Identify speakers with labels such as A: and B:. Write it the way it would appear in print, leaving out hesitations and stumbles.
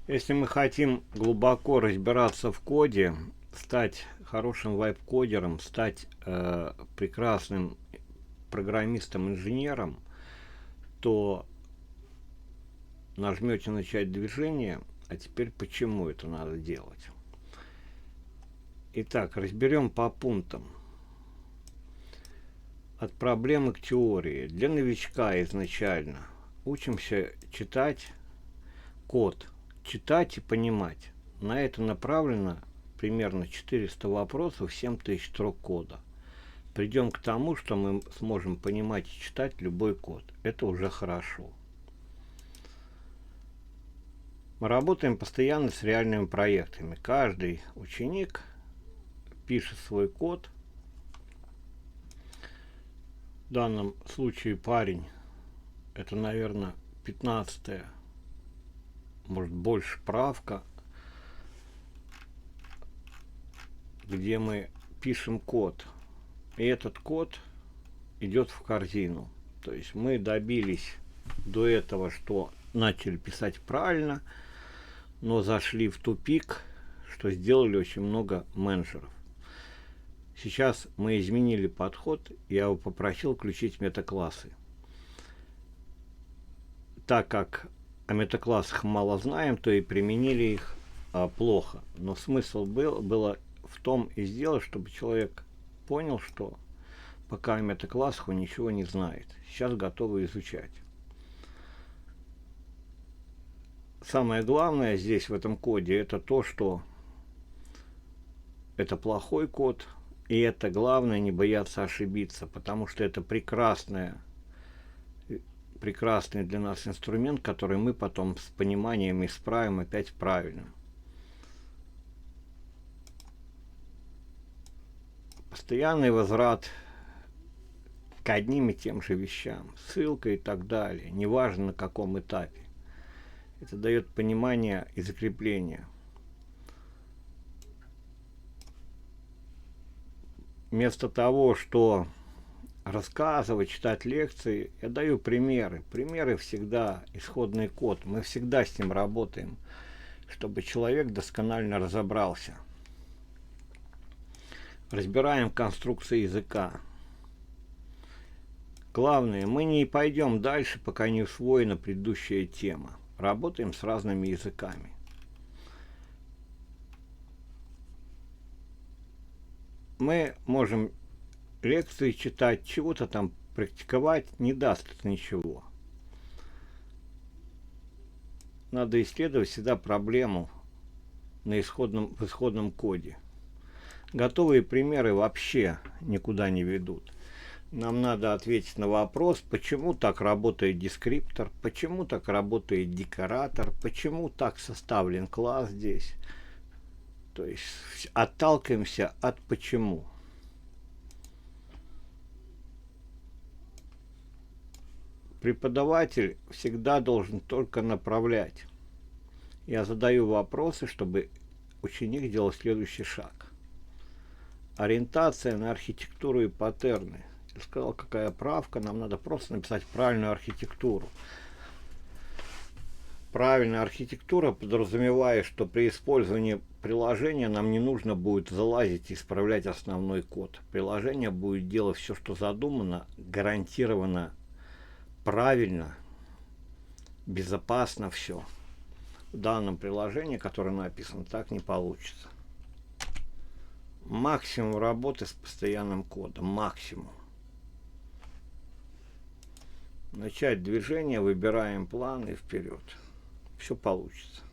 A: Если мы хотим глубоко разбираться в коде, стать хорошим веб-кодером, стать прекрасным программистом-инженером, то нажмете начать движение. А теперь почему это надо делать? Итак, разберем по пунктам. От проблемы к теории. Для новичка изначально учимся читать код, читать и понимать. На это направлено примерно 400 вопросов, 7000 строк кода. Придем к тому, что мы сможем понимать и читать любой код. Это уже хорошо. Мы работаем постоянно с реальными проектами. Каждый ученик пишет свой код. В данном случае парень, это, наверное, 15-я, может больше правка, где мы пишем код. И этот код идет в корзину. То есть мы добились до этого, что начали писать правильно, но зашли в тупик, что сделали очень много менеджеров. Сейчас мы изменили подход, я его попросил включить метаклассы. Так как о метаклассах мало знаем, то и применили их плохо. Но смысл было в том и сделать, чтобы человек понял, что пока о метаклассах он ничего не знает. Сейчас готовы изучать. Самое главное здесь в этом коде это то, что это плохой код. И это главное не бояться ошибиться, потому что это прекрасный для нас инструмент, который мы потом с пониманием исправим опять правильно. Постоянный возврат к одним и тем же вещам, ссылка и так далее, неважно на каком этапе. Это дает понимание и закрепление. Вместо того, что рассказывать, читать лекции, я даю примеры. Примеры всегда исходный код. Мы всегда с ним работаем, чтобы человек досконально разобрался. Разбираем конструкции языка. Главное, мы не пойдем дальше, пока не усвоена предыдущая тема. Работаем с разными языками. Мы можем лекции читать, чего-то там практиковать, не даст это ничего. Надо исследовать всегда проблему в исходном коде. Готовые примеры вообще никуда не ведут. Нам надо ответить на вопрос, почему так работает дескриптор, почему так работает декоратор, почему так составлен класс здесь. То есть отталкиваемся от почему. Преподаватель всегда должен только направлять. Я задаю вопросы, чтобы ученик делал следующий шаг. Ориентация на архитектуру и паттерны. Я сказал, какая правка, нам надо просто написать правильную архитектуру. Правильная архитектура подразумевает, что при использовании приложения нам не нужно будет залазить и исправлять основной код. Приложение будет делать все, что задумано, гарантированно правильно, безопасно все. В данном приложении, которое написано, так не получится. Максимум работы с постоянным кодом. Максимум. Начать движение, выбираем план и вперед. Все получится.